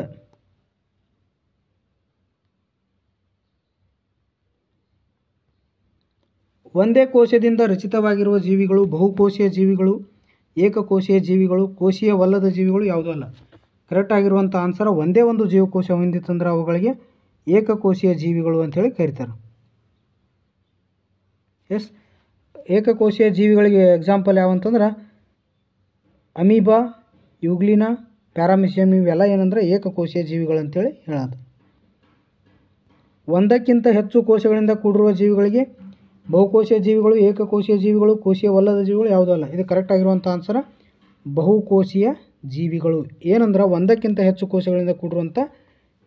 ಒಂದೇ ಕೋಶದಿಂದ ರಚಿತವಾಗಿರುವ ಜೀವಿಗಳು ಬಹುಕೋಶೀಯ ಜೀವಿಗಳು, ಏಕಕೋಶೀಯ ಜೀವಿಗಳು, ಕೋಶೀಯವಲ್ಲದ ಜೀವಿಗಳು ಯಾವುದೂ ಅಲ್ಲ. ಕರೆಕ್ಟಾಗಿರುವಂಥ ಆನ್ಸರ್ ಒಂದೇ ಒಂದು ಜೀವಕೋಶ ಹೊಂದಿತ್ತಂದ್ರೆ ಅವುಗಳಿಗೆ ಏಕಕೋಶೀಯ ಜೀವಿಗಳು ಅಂಥೇಳಿ ಕರೀತಾರೆ. ಏಕಕೋಶೀಯ ಜೀವಿಗಳಿಗೆ ಎಕ್ಸಾಂಪಲ್ ಯಾವಂತಂದ್ರೆ ಅಮೀಬಾ, ಯುಗ್ಲಿನಾ, ಪ್ಯಾರಾಮಿಸಿಯಮ್ ಇವೆಲ್ಲ ಏನಂದ್ರೆ ಏಕಕೋಶೀಯ ಜೀವಿಗಳಂತೇಳಿ ಹೇಳೋದು. ಒಂದಕ್ಕಿಂತ ಹೆಚ್ಚು ಕೋಶಗಳಿಂದ ಕೂಡಿರುವ ಜೀವಿಗಳಿಗೆ ಬಹುಕೋಶೀಯ ಜೀವಿಗಳು, ಏಕಕೋಶೀಯ ಜೀವಿಗಳು, ಕೋಶೀಯವಲ್ಲದ ಜೀವಿಗಳು ಯಾವುದೂ ಅಲ್ಲ. ಇದು ಕರೆಕ್ಟಾಗಿರುವಂಥ ಆನ್ಸರ್ ಬಹುಕೋಶೀಯ ಜೀವಿಗಳು. ಏನಂದ್ರೆ ಒಂದಕ್ಕಿಂತ ಹೆಚ್ಚು ಕೋಶಗಳಿಂದ ಕೂಡಿರುವಂಥ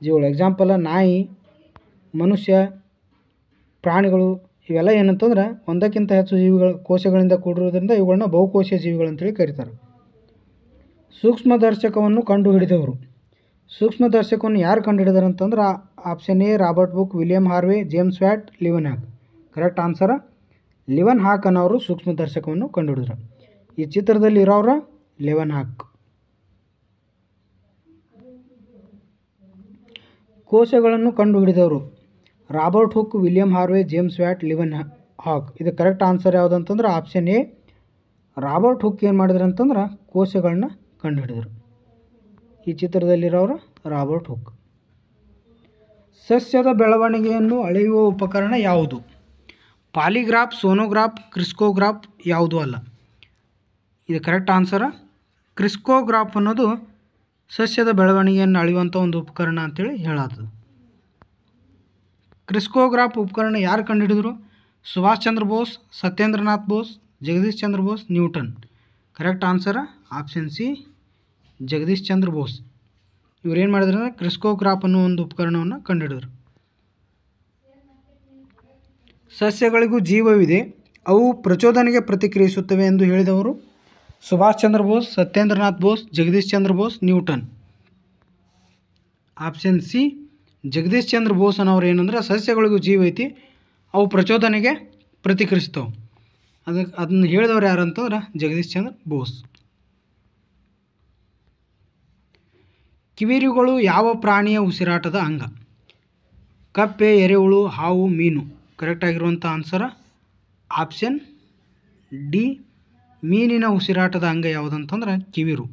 ಜೀವಿಗಳು. ಎಕ್ಸಾಂಪಲ್ ನಾಯಿ, ಮನುಷ್ಯ, ಪ್ರಾಣಿಗಳು ಇವೆಲ್ಲ ಏನಂತಂದ್ರೆ ಒಂದಕ್ಕಿಂತ ಹೆಚ್ಚು ಕೋಶಗಳಿಂದ ಕೂಡಿರೋದ್ರಿಂದ ಇವುಗಳನ್ನ ಬಹುಕೋಶೀಯ ಜೀವಿಗಳಂತೇಳಿ ಕರೀತಾರೆ. ಸೂಕ್ಷ್ಮದರ್ಶಕವನ್ನು ಕಂಡುಹಿಡಿದವರು. ಸೂಕ್ಷ್ಮದರ್ಶಕವನ್ನು ಯಾರು ಕಂಡುಹಿಡಿದಾರೆ ಅಂತಂದ್ರೆ option A, Robert Hooke, William Harvey, James Watt, Leeuwenhoek. Correct answer ಲಿವನ್ ಹಾಕ್ ಅನ್ನೋರು ಸೂಕ್ಷ್ಮದರ್ಶಕವನ್ನು ಕಂಡುಹಿಡಿದ್ರು. ಈ ಚಿತ್ರದಲ್ಲಿ ಇರೋರ ಲಿವನ್ ಹಾಕ್. ಕೋಶಗಳನ್ನು ಕಂಡುಹಿಡಿದವರು Robert Hooke, William Harvey, James Watt, Leeuwenhoek. ಇದು ಕರೆಕ್ಟ್ ಆನ್ಸರ್ ಯಾವುದಂತಂದ್ರೆ ಆಪ್ಷನ್ ಎ, ರಾಬರ್ಟ್ ಹುಕ್ ಏನು ಮಾಡಿದ್ರು ಅಂತಂದ್ರೆ ಕೋಶಗಳನ್ನ ಕಂಡುಹಿಡಿದರು. ಈ ಚಿತ್ರದಲ್ಲಿರೋರು ರಾಬರ್ಟ್ ಹುಕ್. ಸಸ್ಯದ ಬೆಳವಣಿಗೆಯನ್ನು ಅಳೆಯುವ ಉಪಕರಣ ಯಾವುದು? ಪಾಲಿಗ್ರಾಫ್, ಸೋನೋಗ್ರಾಫ್, ಕ್ರಿಸ್ಕೋಗ್ರಾಫ್ ಯಾವುದೂ ಅಲ್ಲ. ಇದು ಕರೆಕ್ಟ್ ಆನ್ಸರ್ ಕ್ರಿಸ್ಕೋಗ್ರಾಫ್ ಅನ್ನೋದು ಸಸ್ಯದ ಬೆಳವಣಿಗೆಯನ್ನು ಅಳೆಯುವಂಥ ಒಂದು ಉಪಕರಣ ಅಂತೇಳಿ ಹೇಳಾಗ್ತದೆ. ಕ್ರಿಸ್ಕೋಗ್ರಾಫ್ ಉಪಕರಣ ಯಾರು ಕಂಡುಹಿಡಿದ್ರು? Subhash Chandra Bose, Satyendranath Bose, Jagadish Chandra Bose, Newton. Correct answer option C, Jagadish Chandra Bose. ಇವ್ರು ಏನು ಮಾಡಿದ್ರು ಅಂದರೆ ಕ್ರಿಸ್ಕೋಗ್ರಾಫ್ ಅನ್ನೋ ಒಂದು ಉಪಕರಣವನ್ನು ಕಂಡುಹಿಡಿದ್ರು. ಸಸ್ಯಗಳಿಗೂ ಜೀವವಿದೆ, ಅವು ಪ್ರಚೋದನೆಗೆ ಪ್ರತಿಕ್ರಿಯಿಸುತ್ತವೆ ಎಂದು ಹೇಳಿದವರು Subhash Chandra Bose, Satyendranath Bose, Jagadish Chandra Bose, Newton. Option C, Jagadish Chandra Bose ಅನ್ನೋರು ಏನಂದ್ರೆ ಸಸ್ಯಗಳಿಗೂ ಜೀವ ಐತಿ, ಅವು ಪ್ರಚೋದನೆಗೆ ಪ್ರತಿಕ್ರಿಯಿಸ್ತವೆ. ಅದನ್ನು ಹೇಳಿದವರು ಯಾರು ಅಂತಂದ್ರೆ ಜಗದೀಶ್ ಚಂದ್ರ ಬೋಸ್. ಕಿವಿರುಗಳು ಯಾವ ಪ್ರಾಣಿಯ ಉಸಿರಾಟದ ಅಂಗ? ಕಪ್ಪೆ, ಎರೆಹುಳು, ಹಾವು, ಮೀನು. ಕರೆಕ್ಟಾಗಿರುವಂಥ ಆನ್ಸರ್ ಆಪ್ಷನ್ ಡಿ, ಮೀನಿನ ಉಸಿರಾಟದ ಅಂಗ ಯಾವುದಂತಂದ್ರೆ ಕಿವಿರು.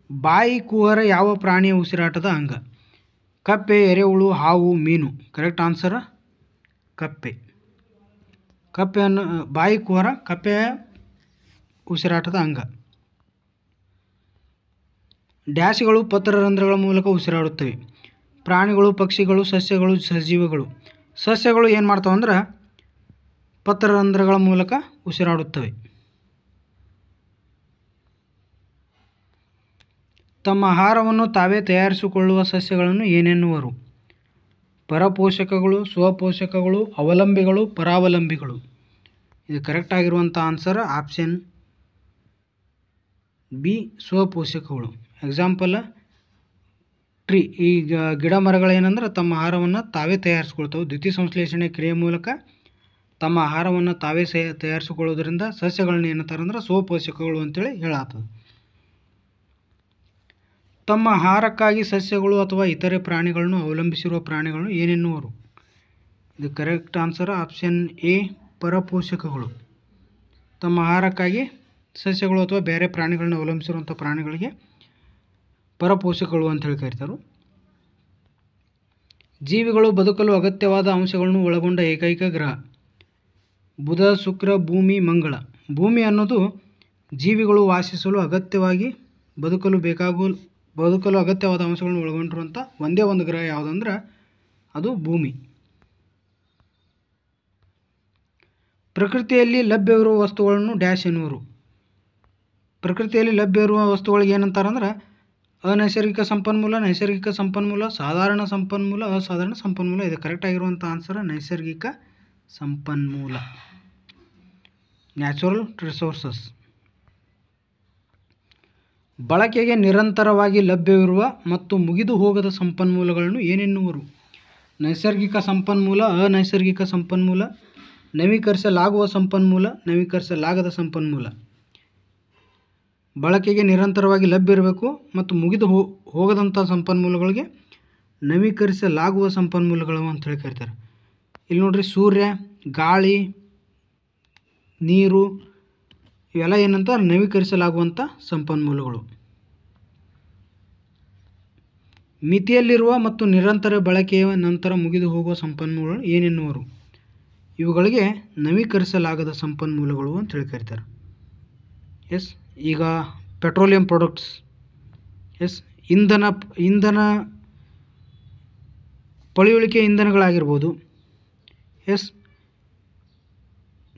ಬಾಯಿ ಕುಹರ ಯಾವ ಪ್ರಾಣಿಯ ಉಸಿರಾಟದ ಅಂಗ? ಕಪ್ಪೆ, ಎರೆಹುಳು, ಹಾವು, ಮೀನು. ಕರೆಕ್ಟ್ ಆನ್ಸರ್ ಕಪ್ಪೆ. ಕಪ್ಪೆಯನ್ನು ಬಾಯಿ ಕುಹರ ಕಪ್ಪೆಯ ಉಸಿರಾಟದ ಅಂಗ. ಡ್ಯಾಶ್ಗಳು ಪತ್ರರಂಧ್ರಗಳ ಮೂಲಕ ಉಸಿರಾಡುತ್ತವೆ. ಪ್ರಾಣಿಗಳು, ಪಕ್ಷಿಗಳು, ಸಸ್ಯಗಳು, ಸಜೀವಿಗಳು. ಸಸ್ಯಗಳು ಏನು ಮಾಡ್ತಾವೆ ಅಂದ್ರೆ ಪತ್ರರಂಧ್ರಗಳ ಮೂಲಕ ಉಸಿರಾಡುತ್ತವೆ. ತಮ್ಮ ಆಹಾರವನ್ನು ತಾವೇ ತಯಾರಿಸಿಕೊಳ್ಳುವ ಸಸ್ಯಗಳನ್ನು ಏನೆನ್ನುವರು? ಪರಪೋಷಕಗಳು, ಸ್ವಪೋಷಕಗಳು, ಅವಲಂಬಿಗಳು, ಪರಾವಲಂಬಿಗಳು. ಇದು ಕರೆಕ್ಟ್ ಆಗಿರುವಂಥ ಆನ್ಸರ್ ಆಪ್ಷನ್ ಬಿ, ಸ್ವಪೋಷಕಗಳು. Example tree. ಈಗ ಗಿಡ ಮರಗಳೇನೆಂದ್ರೆ ತಮ್ಮ ಆಹಾರವನ್ನು ತಾವೇ ತಯಾರಿಸ್ಕೊಳ್ತವೆ. ದ್ಯುತಿ ಸಂಶ್ಲೇಷಣೆ ಕ್ರಿಯೆ ಮೂಲಕ ತಮ್ಮ ಆಹಾರವನ್ನು ತಾವೇ ತಯಾರಿಸಿಕೊಳ್ಳೋದ್ರಿಂದ ಸಸ್ಯಗಳನ್ನ ಏನಂತಾರೆ ಅಂದ್ರೆ ಸ್ವಪೋಷಕಗಳು ಅಂತೇಳಿ ಹೇಳತ್ತದ. ತಮ್ಮ ಆಹಾರಕ್ಕಾಗಿ ಸಸ್ಯಗಳು ಅಥವಾ ಇತರೆ ಪ್ರಾಣಿಗಳನ್ನು ಅವಲಂಬಿಸಿರುವ ಪ್ರಾಣಿಗಳನ್ನು ಏನೆನ್ನುವರು? ಇದು ಕರೆಕ್ಟ್ ಆನ್ಸರ್ ಆಪ್ಷನ್ ಎ, ಪರಪೋಷಕಗಳು. ತಮ್ಮ ಆಹಾರಕ್ಕಾಗಿ ಸಸ್ಯಗಳು ಅಥವಾ ಬೇರೆ ಪ್ರಾಣಿಗಳನ್ನ ಅವಲಂಬಿಸಿರುವಂಥ ಪ್ರಾಣಿಗಳಿಗೆ ಪರಪೋಷಕಗಳು ಅಂತೇಳಿ ಕರೀತಾರೆ. ಜೀವಿಗಳು ಬದುಕಲು ಅಗತ್ಯವಾದ ಅಂಶಗಳನ್ನು ಒಳಗೊಂಡ ಏಕೈಕ ಗ್ರಹ ಬುಧ, ಶುಕ್ರ, ಭೂಮಿ, ಮಂಗಳ. ಭೂಮಿ ಅನ್ನೋದು ಜೀವಿಗಳು ವಾಸಿಸಲು ಬದುಕಲು ಅಗತ್ಯವಾದ ಅಂಶಗಳನ್ನು ಒಳಗೊಂಡಿರುವಂಥ ಒಂದೇ ಒಂದು ಗ್ರಹ ಯಾವುದಂದ್ರೆ ಅದು ಭೂಮಿ. ಪ್ರಕೃತಿಯಲ್ಲಿ ಲಭ್ಯವಿರುವ ವಸ್ತುಗಳನ್ನು ಡ್ಯಾಶ್ ಎನ್ನುವರು? ಪ್ರಕೃತಿಯಲ್ಲಿ ಲಭ್ಯವಿರುವ ವಸ್ತುಗಳಿಗೆ ಏನಂತಾರಂದ್ರೆ ಅನೈಸರ್ಗಿಕ ಸಂಪನ್ಮೂಲ, ನೈಸರ್ಗಿಕ ಸಂಪನ್ಮೂಲ, ಸಾಧಾರಣ ಸಂಪನ್ಮೂಲ, ಅಸಾಧಾರಣ ಸಂಪನ್ಮೂಲ. ಇದು ಕರೆಕ್ಟ್ ಆಗಿರುವಂಥ ಆನ್ಸರ್ ನೈಸರ್ಗಿಕ ಸಂಪನ್ಮೂಲ, ನ್ಯಾಚುರಲ್ ರಿಸೋರ್ಸಸ್. ಬಳಕೆಗೆ ನಿರಂತರವಾಗಿ ಲಭ್ಯವಿರುವ ಮತ್ತು ಮುಗಿದು ಹೋಗದ ಸಂಪನ್ಮೂಲಗಳನ್ನು ಏನೆನ್ನುವರು? ನೈಸರ್ಗಿಕ ಸಂಪನ್ಮೂಲ, ಅನೈಸರ್ಗಿಕ ಸಂಪನ್ಮೂಲ, ನವೀಕರಿಸಲಾಗುವ ಸಂಪನ್ಮೂಲ, ನವೀಕರಿಸಲಾಗದ ಸಂಪನ್ಮೂಲ. ಬಳಕೆಗೆ ನಿರಂತರವಾಗಿ ಲಭ್ಯ ಇರಬೇಕು ಮತ್ತು ಮುಗಿದು ಹೋಗದಂಥ ಸಂಪನ್ಮೂಲಗಳಿಗೆ ನವೀಕರಿಸಲಾಗುವ ಸಂಪನ್ಮೂಲಗಳು ಅಂತೇಳಿ ಕರೀತಾರೆ. ಇಲ್ಲಿ ನೋಡ್ರಿ, ಸೂರ್ಯ, ಗಾಳಿ, ನೀರು ಇವೆಲ್ಲ ಏನಂತ ನವೀಕರಿಸಲಾಗುವಂಥ ಸಂಪನ್ಮೂಲಗಳು. ಮಿತಿಯಲ್ಲಿರುವ ಮತ್ತು ನಿರಂತರ ಬಳಕೆಯ ನಂತರ ಮುಗಿದು ಹೋಗುವ ಸಂಪನ್ಮೂಲಗಳು ಏನೆನ್ನುವರು? ಇವುಗಳಿಗೆ ನವೀಕರಿಸಲಾಗದ ಸಂಪನ್ಮೂಲಗಳು ಅಂತೇಳಿ ಕರೀತಾರೆ. ಎಸ್. ಈಗ ಪೆಟ್ರೋಲಿಯಂ ಪ್ರಾಡಕ್ಟ್ಸ್, ಎಸ್, ಇಂಧನ ಪಳೆಯುಳಿಕೆ ಇಂಧನಗಳಾಗಿರ್ಬೋದು, ಎಸ್,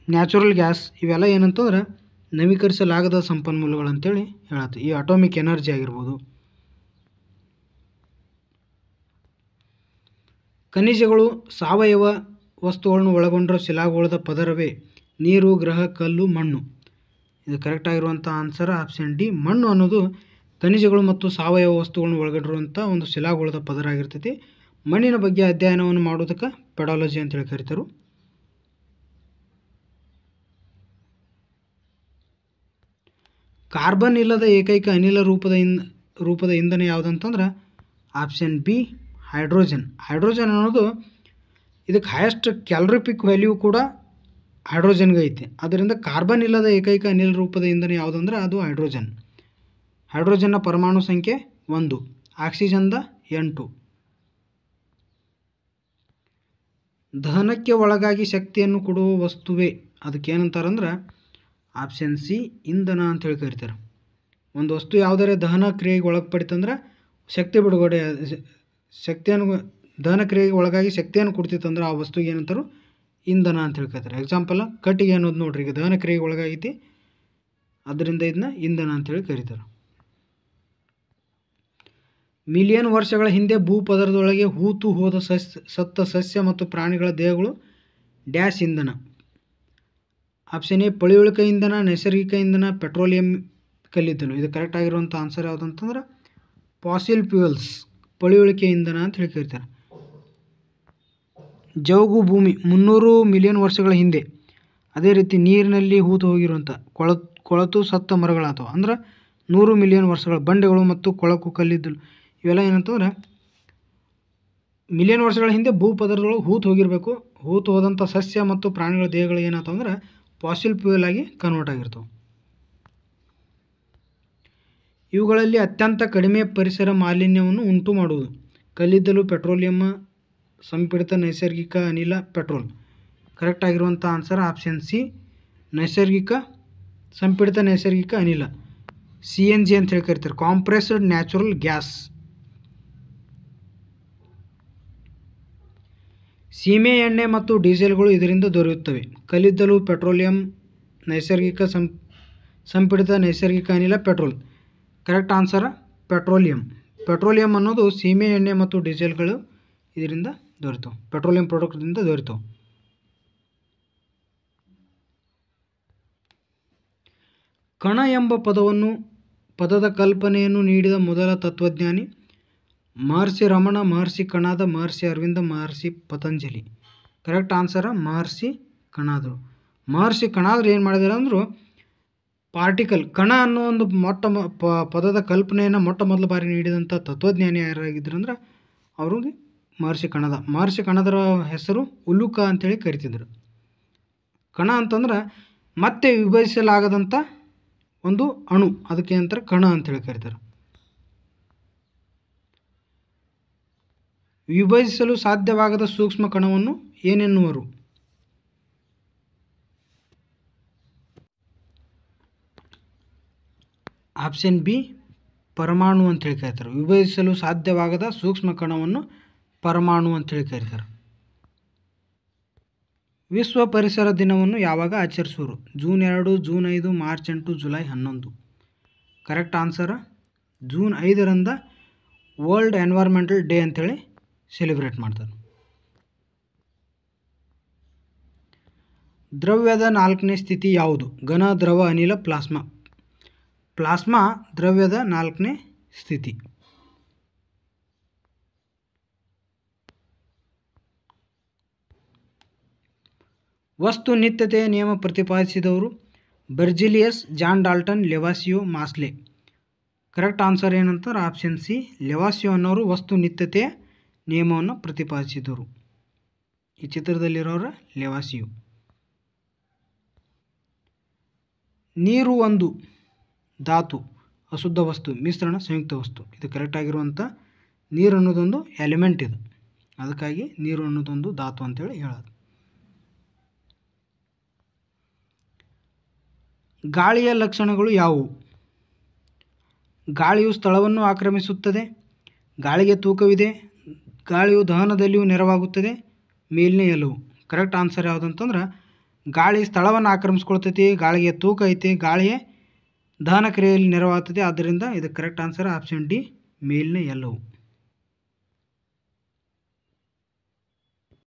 ನ್ಯಾಚುರಲ್ ಗ್ಯಾಸ್ ಇವೆಲ್ಲ ಏನಂತಂದ್ರೆ ನವೀಕರಿಸಲಾಗದ ಸಂಪನ್ಮೂಲಗಳು ಅಂತೇಳಿ ಹೇಳತ್ತೆ. ಈ ಅಟೋಮಿಕ್ ಎನರ್ಜಿ ಆಗಿರ್ಬೋದು. ಖನಿಜಗಳು ಸಾವಯವ ವಸ್ತುಗಳನ್ನು ಒಳಗೊಂಡಿರೋ ಶಿಲಾಗೋಳದ ಪದರವೇ ನೀರು, ಗ್ರಹ, ಕಲ್ಲು, ಮಣ್ಣು. ಇದು ಕರೆಕ್ಟ್ ಆಗಿರುವಂಥ ಆನ್ಸರ್ ಆಪ್ಷನ್ ಡಿ. ಮಣ್ಣು ಅನ್ನೋದು ಖನಿಜಗಳು ಮತ್ತು ಸಾವಯವ ವಸ್ತುಗಳನ್ನು ಒಳಗೊಂಡಿರುವಂಥ ಒಂದು ಶಿಲಾಗೋಳದ ಪದರ ಆಗಿರ್ತೈತಿ. ಮಣ್ಣಿನ ಬಗ್ಗೆ ಅಧ್ಯಯನವನ್ನು ಮಾಡೋದಕ್ಕೆ ಪೆಡಾಲಜಿ ಅಂತೇಳಿ ಕರೀತಾರೆ. ಕಾರ್ಬನ್ ಇಲ್ಲದ ಏಕೈಕ ಅನಿಲ ರೂಪದ ಇಂಧನ ಯಾವುದಂತಂದ್ರೆ ಆಪ್ಷನ್ ಬಿ, ಹೈಡ್ರೋಜನ್. ಹೈಡ್ರೋಜನ್ ಅನ್ನೋದು ಇದಕ್ಕೆ ಹೈಯೆಸ್ಟ್ ಕ್ಯಾಲೋರಿಫಿಕ್ ವ್ಯಾಲ್ಯೂ ಕೂಡ ಹೈಡ್ರೋಜನ್ಗೆ ಐತಿ. ಅದರಿಂದ ಕಾರ್ಬನ್ ಇಲ್ಲದ ಏಕೈಕ ಅನಿಲ ರೂಪದ ಇಂಧನ ಯಾವುದಂದ್ರೆ ಅದು ಹೈಡ್ರೋಜನ್. ಹೈಡ್ರೋಜನ್ನ ಪರಮಾಣು ಸಂಖ್ಯೆ 1, ಆಕ್ಸಿಜನ್ದ 8. ದಹನಕ್ಕೆ ಒಳಗಾಗಿ ಶಕ್ತಿಯನ್ನು ಕೊಡುವ ವಸ್ತುವೇ ಅದಕ್ಕೆ ಏನಂತಾರಂದ್ರೆ ಆಪ್ಷನ್ ಸಿ, ಇಂಧನ ಅಂತೇಳಿ ಕರೀತಾರೆ. ಒಂದು ವಸ್ತು ಯಾವುದಾರೆ ದಹನ ಕ್ರಿಯೆಗೆ ಒಳಪಡಿತಂದ್ರೆ ದಹನ ಕ್ರಿಯೆಗೆ ಒಳಗಾಗಿ ಶಕ್ತಿಯನ್ನು ಕೊಡ್ತಿತ್ತಂದ್ರೆ ಆ ವಸ್ತುಗೆ ಏನಂತಾರು ಇಂಧನ ಅಂತೇಳಿ ಕರೀತಾರೆ. ಎಕ್ಸಾಂಪಲ್ ಕಟ್ಟಿಗೆ ಅನ್ನೋದು ನೋಡ್ರಿ, ಈಗ ದಹನ ಕ್ರಿಯೆಗೆ ಒಳಗಾಗೈತಿ, ಅದರಿಂದ ಇದನ್ನ ಇಂಧನ ಅಂತೇಳಿ ಕರೀತಾರೆ. ಮಿಲಿಯನ್ ವರ್ಷಗಳ ಹಿಂದೆ ಭೂಪದರದೊಳಗೆ ಹೂತು ಹೋದ ಸತ್ತ ಸಸ್ಯ ಮತ್ತು ಪ್ರಾಣಿಗಳ ದೇಹಗಳು ಡ್ಯಾಶ್ ಇಂಧನ? ಆಪ್ಷನ್ ಎ, ಪಳೆಯುಳಿಕೆ ಇಂಧನ, ನೈಸರ್ಗಿಕ ಇಂಧನ, ಪೆಟ್ರೋಲಿಯಂ ಕಲ್ಲಿದ್ದಲು. ಇದು ಕರೆಕ್ಟ್ ಆಗಿರುವಂಥ ಆನ್ಸರ್ ಯಾವುದಂತಂದ್ರೆ ಫಾಸಿಲ್ ಫ್ಯೂಯಲ್ಸ್, ಪಳೆಯುಳಿಕೆ ಇಂಧನ ಅಂತ ಹೇಳಿ ಕರೀತಾರೆ. ಜೌಗು ಭೂಮಿ 300 ಮಿಲಿಯನ್ ವರ್ಷಗಳ ಹಿಂದೆ. ಅದೇ ರೀತಿ ನೀರಿನಲ್ಲಿ ಹೂತು ಹೋಗಿರುವಂಥ ಕೊಳತು ಸತ್ತ ಮರಗಳಾತವ ಅಂದ್ರೆ 100 ಮಿಲಿಯನ್ ವರ್ಷಗಳ ಬಂಡೆಗಳು ಮತ್ತು ಕೊಳಕು ಕಲ್ಲಿದ್ದಲು ಇವೆಲ್ಲ ಏನಂತಂದ್ರೆ ಮಿಲಿಯನ್ ವರ್ಷಗಳ ಹಿಂದೆ ಭೂಪದರದೊಳಗೆ ಹೂತು ಹೋಗಿರಬೇಕು. ಹೂತು ಹೋದಂಥ ಸಸ್ಯ ಮತ್ತು ಪ್ರಾಣಿಗಳ ದೇಹಗಳು ಏನಾಗ್ತವಂದ್ರೆ ಫಾಸಿಲ್ ಫ್ಯೂಯಲ್ ಆಗಿ ಕನ್ವರ್ಟ್ ಆಗಿರ್ತವೆ. ಇವುಗಳಲ್ಲಿ ಅತ್ಯಂತ ಕಡಿಮೆ ಪರಿಸರ ಮಾಲಿನ್ಯವನ್ನು ಉಂಟು ಮಾಡುವುದು ಕಲ್ಲಿದ್ದಲು, ಪೆಟ್ರೋಲಿಯಂ, ಸಂಪೀಡಿತ ನೈಸರ್ಗಿಕ ಅನಿಲ, ಪೆಟ್ರೋಲ್. ಕರೆಕ್ಟ್ ಆಗಿರುವಂಥ ಆನ್ಸರ್ ಆಪ್ಷನ್ ಸಿ, ಸಂಪೀಡಿತ ನೈಸರ್ಗಿಕ ಅನಿಲ. CNG ಅಂತ ಹೇಳಿ ಕರಿತಾರೆ, ಕಾಂಪ್ರೆಸ್ಡ್ ನ್ಯಾಚುರಲ್ ಗ್ಯಾಸ್. ಸೀಮೆ ಎಣ್ಣೆ ಮತ್ತು ಡೀಸೆಲ್ಗಳು ಇದರಿಂದ ದೊರೆಯುತ್ತವೆ. ಕಲ್ಲಿದ್ದಲು, ಪೆಟ್ರೋಲಿಯಂ, ನೈಸರ್ಗಿಕ ಸಂಪೀಡಿತ ನೈಸರ್ಗಿಕ ಅನಿಲ, petrol. Correct answer petroleum. Petroleum ಅನ್ನೋದು ಸೀಮೆ ಎಣ್ಣೆ ಮತ್ತು ಡೀಸೆಲ್ಗಳು ಇದರಿಂದ ದೊರೆತವೆ, ಪೆಟ್ರೋಲಿಯಂ ಪ್ರಾಡಕ್ಟ್ದಿಂದ ದೊರೆತವೆ. ಕಣ ಎಂಬ ಪದದ ಕಲ್ಪನೆಯನ್ನು ನೀಡಿದ ಮೊದಲ ತತ್ವಜ್ಞಾನಿ ಮಹರ್ಷಿ ರಮಣ, ಮಹರ್ಷಿ ಕಣಾದ, ಮಹರ್ಷಿ ಅರವಿಂದ, ಮಹರ್ಷಿ ಪತಂಜಲಿ. ಕರೆಕ್ಟ್ ಆನ್ಸರ್ ಮಹರ್ಷಿ ಕಣಾದರು. ಮಹರ್ಷಿ ಕಣಾದರು ಏನು ಮಾಡಿದಾರೆ ಅಂದರು, ಪಾರ್ಟಿಕಲ್ ಕಣ ಅನ್ನೋ ಒಂದು ಪದದ ಕಲ್ಪನೆಯನ್ನು ಮೊಟ್ಟ ಮೊದಲ ಬಾರಿ ನೀಡಿದಂಥ ತತ್ವಜ್ಞಾನಿ ಯಾರಾಗಿದ್ರು ಅಂದ್ರೆ ಅವ್ರಿಗೆ ಮಹರ್ಷಿ ಕಣದ. ಮಹರ್ಷಿ ಕಣದರ ಹೆಸರು ಉಲುಕ ಅಂಥೇಳಿ ಕರಿತಿದ್ರು. ಕಣ ಅಂತಂದ್ರೆ ಮತ್ತೆ ವಿಭಜಿಸಲಾಗದಂಥ ಒಂದು ಅಣು, ಅದಕ್ಕೆ ಅಂತಾರೆ ಕಣ ಅಂಥೇಳಿ ಕರೀತಾರೆ. ವಿಭಜಿಸಲು ಸಾಧ್ಯವಾಗದ ಸೂಕ್ಷ್ಮ ಕಣವನ್ನು ಏನೆನ್ನುವರು? ಆಪ್ಷನ್ ಬಿ ಪರಮಾಣು ಅಂತೇಳಿ ಕರೀತಾರೆ. ವಿಭಜಿಸಲು ಸಾಧ್ಯವಾಗದ ಸೂಕ್ಷ್ಮ ಕಣವನ್ನು ಪರಮಾಣು ಅಂತೇಳಿ ಕರೀತಾರೆ. ವಿಶ್ವ ಪರಿಸರ ದಿನವನ್ನು ಯಾವಾಗ ಆಚರಿಸುವರು? June 2, June 5, March 8, July 11. Correct answer June 5ರಂದ ವರ್ಲ್ಡ್ ಎನ್ವೈರ್ಮೆಂಟಲ್ ಡೇ ಅಂತೇಳಿ ಸೆಲೆಬ್ರೇಟ್ ಮಾಡ್ತಾರೆ. ದ್ರವ್ಯದ 4ನೇ ಸ್ಥಿತಿ ಯಾವುದು? ಘನ, ದ್ರವ, ಅನಿಲ, ಪ್ಲಾಸ್ಮಾ. ಪ್ಲಾಸ್ಮಾ ದ್ರವ್ಯದ 4ನೇ ಸ್ಥಿತಿ. ವಸ್ತು ನಿತ್ಯತೆಯ ನಿಯಮ ಪ್ರತಿಪಾದಿಸಿದವರು ಬೆರ್ಜಿಲಿಯಸ್, ಜಾನ್ ಡಾಲ್ಟನ್, ಲೆವಾಸಿಯೋ, ಮಾಸ್ಲೆ. ಕರೆಕ್ಟ್ ಆನ್ಸರ್ ಏನಂತಾರೆ ಆಪ್ಷನ್ ಸಿ ಲೆವಾಸಿಯೋ ಅನ್ನೋರು ವಸ್ತು ನಿತ್ಯತೆಯ ನಿಯಮವನ್ನು ಪ್ರತಿಪಾದಿಸಿದವರು. ಈ ಚಿತ್ರದಲ್ಲಿರೋರ ಲೆವಾಸಿಯೋ. ನೀರು ಒಂದು ಧಾತು, ಅಶುದ್ಧ ವಸ್ತು, ಮಿಶ್ರಣ, ಸಂಯುಕ್ತ ವಸ್ತು. ಇದು ಕರೆಕ್ಟ್ ಆಗಿರುವಂಥ ನೀರು ಅನ್ನೋದೊಂದು ಎಲಿಮೆಂಟ್ ಇದು, ಅದಕ್ಕಾಗಿ ನೀರು ಅನ್ನೋದೊಂದು ಧಾತು ಅಂತೇಳಿ ಹೇಳೋದು. ಗಾಳಿಯ ಲಕ್ಷಣಗಳು ಯಾವುವು? ಗಾಳಿಯು ಸ್ಥಳವನ್ನು ಆಕ್ರಮಿಸುತ್ತದೆ, ಗಾಳಿಗೆ ತೂಕವಿದೆ, ಗಾಳಿಯು ದಹನದಲ್ಲಿಯೂ ನೆರವಾಗುತ್ತದೆ, ಮೇಲಿನ ಎಲ್ಲವು. ಕರೆಕ್ಟ್ ಆನ್ಸರ್ ಯಾವುದಂತಂದ್ರೆ ಗಾಳಿ ಸ್ಥಳವನ್ನು ಆಕ್ರಮಿಸ್ಕೊಳ್ತೈತಿ, ಗಾಳಿಗೆ ತೂಕ ಐತಿ, ಗಾಳಿಯ ದಹನ ಕ್ರಿಯೆಯಲ್ಲಿ ನೆರವಾಗ್ತದೆ. ಆದ್ದರಿಂದ ಇದು ಕರೆಕ್ಟ್ ಆನ್ಸರ್ ಆಪ್ಷನ್ ಡಿ ಮೇಲಿನ ಎಲ್ಲವು.